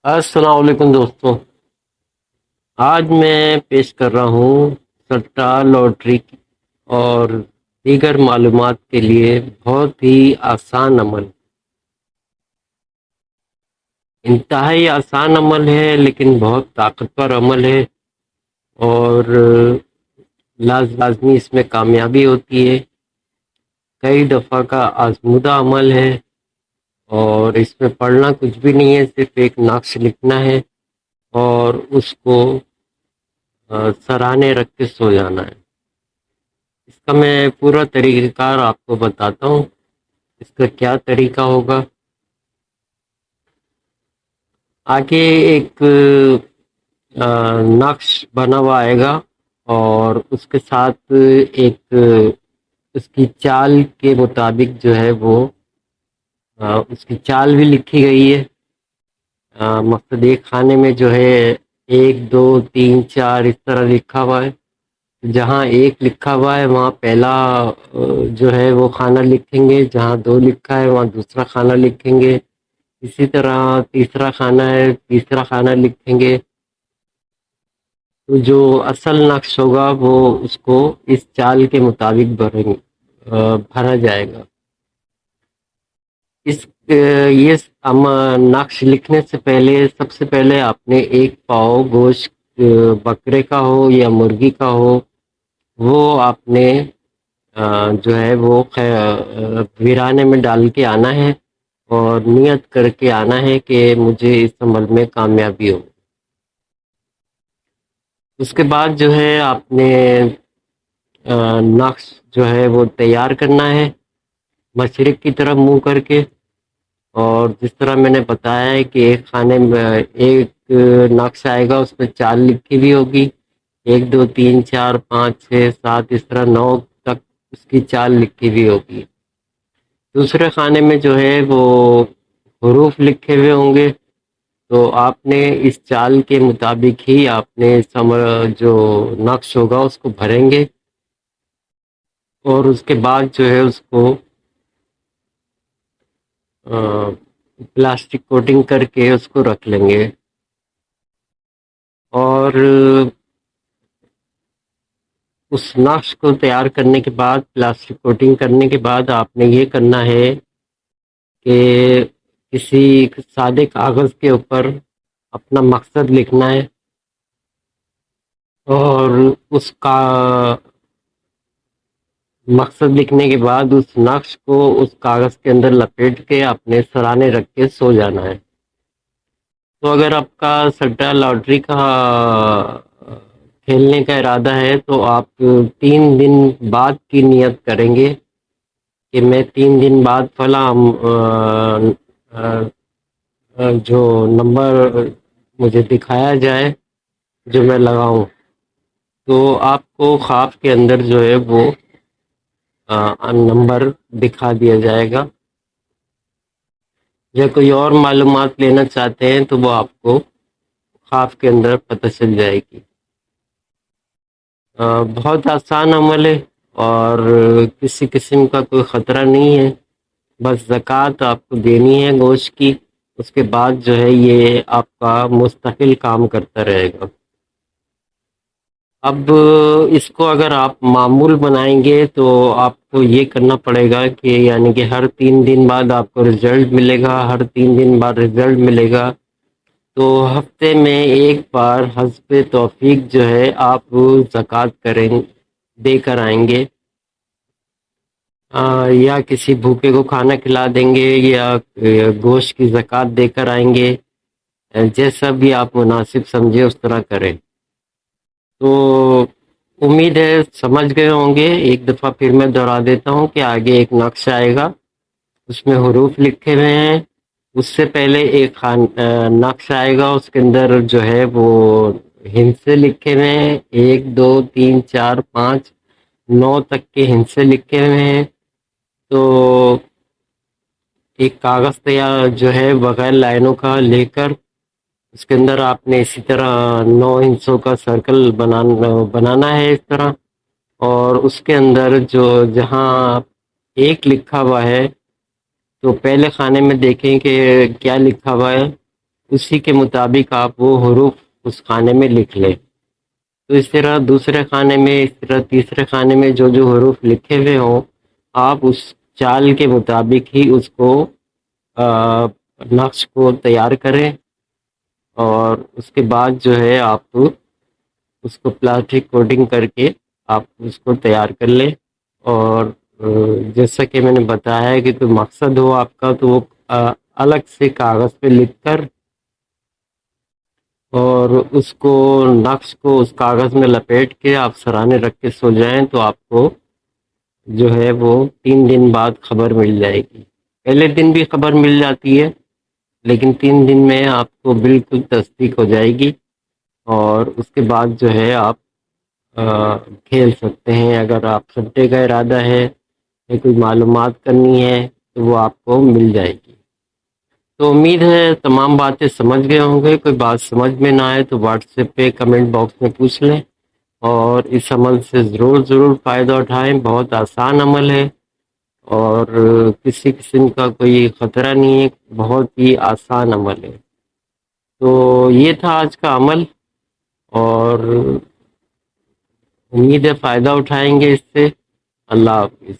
السلام علیکم دوستوں، آج میں پیش کر رہا ہوں سٹا لاٹری اور دیگر معلومات کے لیے بہت ہی آسان عمل، انتہائی آسان عمل ہے لیکن بہت طاقتور عمل ہے اور لازمی اس میں کامیابی ہوتی ہے۔ کئی دفعہ کا آزمودہ عمل ہے اور اس میں پڑھنا کچھ بھی نہیں ہے، صرف ایک نقش لکھنا ہے اور اس کو سراہنے رکھ کے سو جانا ہے۔ اس کا میں پورا طریقہ کار آپ کو بتاتا ہوں۔ اس کا کیا طریقہ ہوگا؟ آگے ایک نقش بنا ہوا آئے گا اور اس کے ساتھ ایک اس کی چال کے مطابق جو ہے وہ اس کی چال بھی لکھی گئی ہے۔ مقصد ایک خانے میں جو ہے 1 2 3 4 اس طرح لکھا ہوا ہے۔ جہاں ایک لکھا ہوا ہے وہاں پہلا جو ہے وہ خانہ لکھیں گے، جہاں 2 لکھا ہے وہاں دوسرا خانہ لکھیں گے، اسی طرح تیسرا خانہ ہے تیسرا خانہ لکھیں گے۔ تو جو اصل نقش ہوگا وہ اس کو اس چال کے مطابق بھرا جائے گا۔ اس یہ نقش لکھنے سے پہلے سب سے پہلے آپ نے ایک پاؤ گوشت بکرے کا ہو یا مرغی کا ہو، وہ آپ نے جو ہے وہ ویرانے میں ڈال کے آنا ہے اور نیت کر کے آنا ہے کہ مجھے اس عمل میں کامیابی ہو۔ اس کے بعد جو ہے آپ نے نقش جو ہے وہ تیار کرنا ہے مشرق کی طرف منہ کر کے، اور جس طرح میں نے بتایا ہے کہ ایک خانے میں ایک نقش آئے گا، اس میں چال لکھی بھی ہوگی، 1 2 3 4 5 6 7 اس طرح 9 تک اس کی چال لکھی بھی ہوگی۔ دوسرے خانے میں جو ہے وہ حروف لکھے ہوئے ہوں گے، تو آپ نے اس چال کے مطابق ہی آپ نے جو نقش ہوگا اس کو بھریں گے اور اس کے بعد جو ہے اس کو پلاسٹک کوٹنگ کر کے اس کو رکھ لیں گے۔ اور اس نقش کو تیار کرنے کے بعد پلاسٹک کوٹنگ کرنے کے بعد آپ نے یہ کرنا ہے کہ کسی سادے کاغذ کے اوپر اپنا مقصد لکھنا ہے اور اس کا مقصد لکھنے کے بعد اس نقش کو اس کاغذ کے اندر لپیٹ کے اپنے سراہنے رکھ کے سو جانا ہے۔ تو اگر آپ کا سٹا لاٹری کا کھیلنے کا ارادہ ہے تو آپ 3 دن بعد کی نیت کریں گے کہ میں 3 دن بعد فلاں جو نمبر مجھے دکھایا جائے جو میں لگاؤں، تو آپ کو خواب کے اندر جو ہے وہ نمبر دکھا دیا جائے گا۔ یا کوئی اور معلومات لینا چاہتے ہیں تو وہ آپ کو خواب کے اندر پتہ چل جائے گی۔ بہت آسان عمل ہے اور کسی قسم کا کوئی خطرہ نہیں ہے، بس زکوٰۃ آپ کو دینی ہے گوشت کی، اس کے بعد جو ہے یہ آپ کا مستقل کام کرتا رہے گا۔ اب اس کو اگر آپ معمول بنائیں گے تو آپ کو یہ کرنا پڑے گا کہ یعنی کہ ہر 3 دن بعد آپ کو رزلٹ ملے گا، ہر 3 دن بعد رزلٹ ملے گا، تو ہفتے میں ایک بار حسب توفیق جو ہے آپ زکوٰۃ دے کر آئیں گے، یا کسی بھوکے کو کھانا کھلا دیں گے یا گوشت کی زکوٰۃ دے کر آئیں گے، جیسا بھی آپ مناسب سمجھے اس طرح کریں۔ تو امید ہے سمجھ گئے ہوں گے۔ ایک دفعہ پھر میں دہرا دیتا ہوں کہ آگے ایک نقش آئے گا، اس میں حروف لکھے ہوئے ہیں، اس سے پہلے ایک نقش آئے گا، اس کے اندر جو ہے وہ ہندسے لکھے ہوئے ہیں، 1 2 3 4 5 9 تک کے ہندسے لکھے ہوئے ہیں۔ تو ایک کاغذ تیار جو ہے بغیر لائنوں کا لے کر اس کے اندر آپ نے اسی طرح 9 ہندسوں کا سرکل بنانا ہے اس طرح، اور اس کے اندر جہاں لکھا ہوا ہے تو پہلے خانے میں دیکھیں کہ کیا لکھا ہوا ہے، اسی کے مطابق آپ وہ حروف اس کھانے میں لکھ لیں. تو اس طرح دوسرے کھانے میں، اس طرح تیسرے کھانے میں جو جو حروف لکھے ہوئے ہوں، آپ اس چال کے مطابق ہی اس کو نقش کو تیار کریں. اور اس کے بعد جو ہے آپ اس کو پلاسٹک کوٹنگ کر کے آپ اس کو تیار کر لیں. اور جیسا کہ میں نے بتایا ہے کہ تو مقصد ہو آپ کا، تو وہ الگ سے کاغذ پہ لکھ کر اور اس کو نقش کو اس کاغذ میں لپیٹ کے آپ سرانے رکھ کے سو جائیں، تو آپ کو جو ہے وہ 3 دن بعد خبر مل جائے گی. پہلے دن بھی خبر مل جاتی ہے، لیکن 3 دن میں آپ کو بالکل تصدیق ہو جائے گی. اور اس کے بعد جو ہے آپ کھیل سکتے ہیں. اگر آپ سٹے کا ارادہ ہے یا کوئی معلومات کرنی ہے تو وہ آپ کو مل جائے گی. تو امید ہے تمام باتیں سمجھ گئے ہوں گے. کوئی بات سمجھ میں نہ آئے تو واٹس ایپ پہ کمنٹ باکس میں پوچھ لیں، اور اس عمل سے ضرور فائدہ اٹھائیں. بہت آسان عمل ہے اور کسی قسم کا کوئی خطرہ نہیں ہے، بہت ہی آسان عمل ہے. تو یہ تھا آج کا عمل، اور امید ہے فائدہ اٹھائیں گے اس سے. اللہ حافظ.